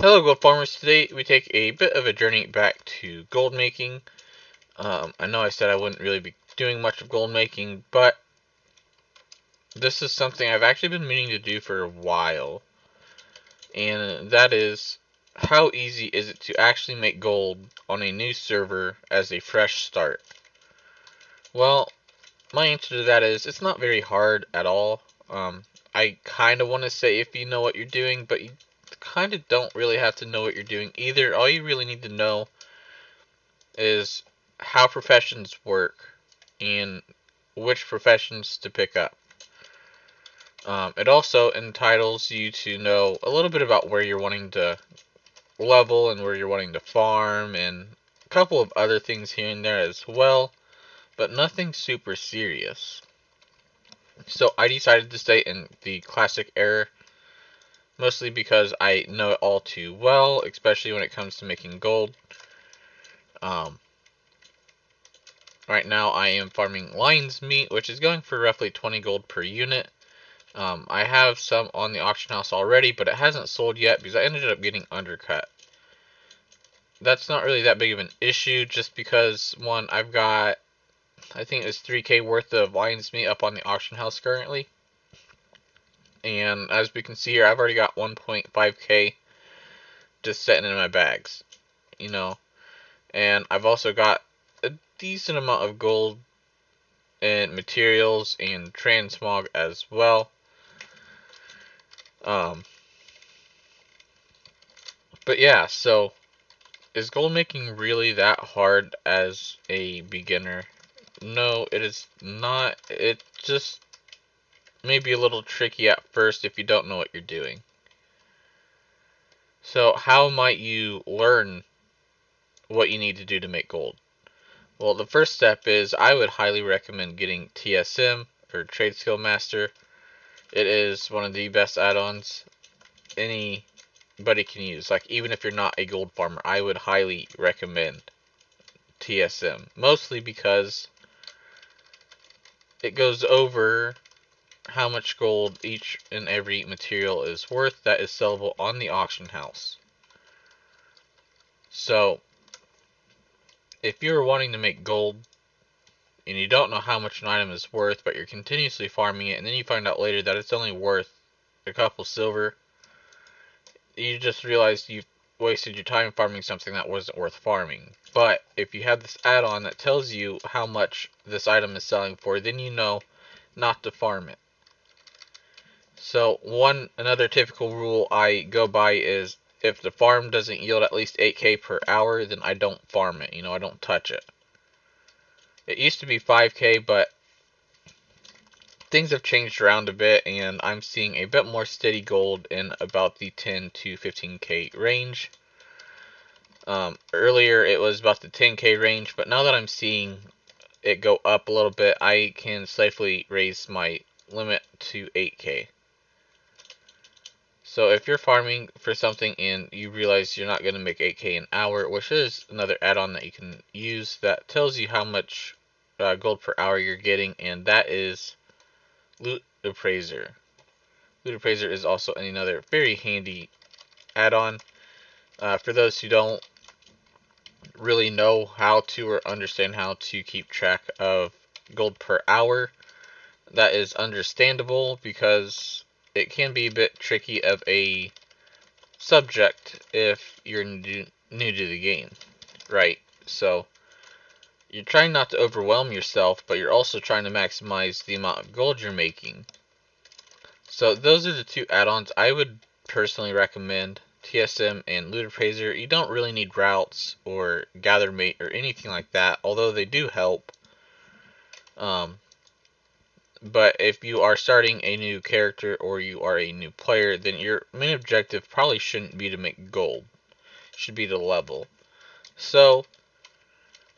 Hello gold farmers, today we take a bit of a journey back to gold making. I know I said I wouldn't really be doing much of gold making, but this is something I've actually been meaning to do for a while. And that is, how easy is it to actually make gold on a new server as a fresh start? Well, my answer to that is, it's not very hard at all. I kind of want to say if you know what you're doing, but you kind of don't really have to know what you're doing either. All you really need to know is how professions work and which professions to pick up. It also entitles you to know a little bit about where you're wanting to level and where you're wanting to farm and a couple of other things here and there as well, but nothing super serious. So I decided to stay in the classic era, mostly because I know it all too well, especially when it comes to making gold. Um, Right now I am farming lion's meat, which is going for roughly 20 gold per unit. I have some on the auction house already, but it hasn't sold yet because I ended up getting undercut. That's not really that big of an issue, just because, one, I've got, I think it's 3k worth of lion's meat up on the auction house currently. And as we can see here, I've already got 1.5k just sitting in my bags, you know. And I've also got a decent amount of gold and materials and transmog as well. But yeah, so is gold making really that hard as a beginner? No, it is not. It just may be a little tricky at first if you don't know what you're doing. So how might you learn what you need to do to make gold? Well, the first step is I would highly recommend getting TSM, or Trade Skill Master. It is one of the best add-ons anybody can use. Like, even if you're not a gold farmer, I would highly recommend TSM. Mostly because it goes over how much gold each and every material is worth that is sellable on the auction house. So, if you're wanting to make gold and you don't know how much an item is worth, but you're continuously farming it, and then you find out later that it's only worth a couple silver, you just realized you've wasted your time farming something that wasn't worth farming. But if you have this add-on that tells you how much this item is selling for, then you know not to farm it. So another typical rule I go by is, if the farm doesn't yield at least 8k per hour, then I don't farm it. I don't touch it. It used to be 5k, but things have changed around a bit, and I'm seeing a bit more steady gold in about the 10 to 15k range. Earlier it was about the 10k range, but now that I'm seeing it go up a little bit, I can safely raise my limit to 8k. So if you're farming for something and you realize you're not going to make 8k an hour, which is another add-on that you can use that tells you how much gold per hour you're getting, and that is Loot Appraiser. Loot Appraiser is also another very handy add-on. For those who don't really know how to or understand how to keep track of gold per hour, that is understandable because it can be a bit tricky of a subject if you're new to the game, right? So you're trying not to overwhelm yourself, but you're also trying to maximize the amount of gold you're making. So those are the two add-ons I would personally recommend, TSM and Loot Appraiser. You don't really need routes or gather mate or anything like that, although they do help. But if you are starting a new character or you are a new player, then your main objective probably shouldn't be to make gold. It should be to level. So,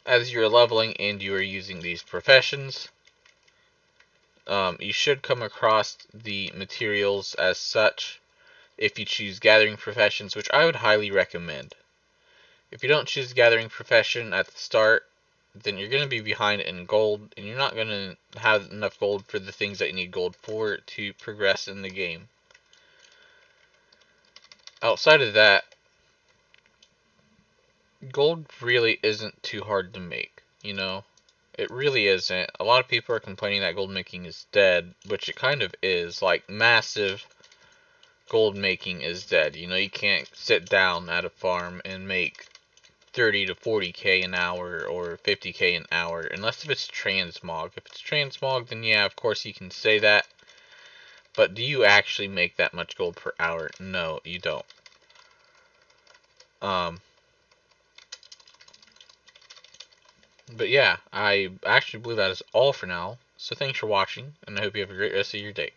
as you're leveling and you are using these professions, you should come across the materials as such if you choose gathering professions, which I would highly recommend. If you don't choose gathering profession at the start, then you're going to be behind in gold, and you're not going to have enough gold for the things that you need gold for to progress in the game. Outside of that, gold really isn't too hard to make, you know? It really isn't. A lot of people are complaining that gold making is dead, which it kind of is. Like, massive gold making is dead. You know, you can't sit down at a farm and make 30 to 40k an hour or 50k an hour, unless if it's transmog. If it's transmog, then yeah, of course you can say that. But do you actually make that much gold per hour? No, you don't. But yeah, I actually believe that is all for now. So thanks for watching, and I hope you have a great rest of your day.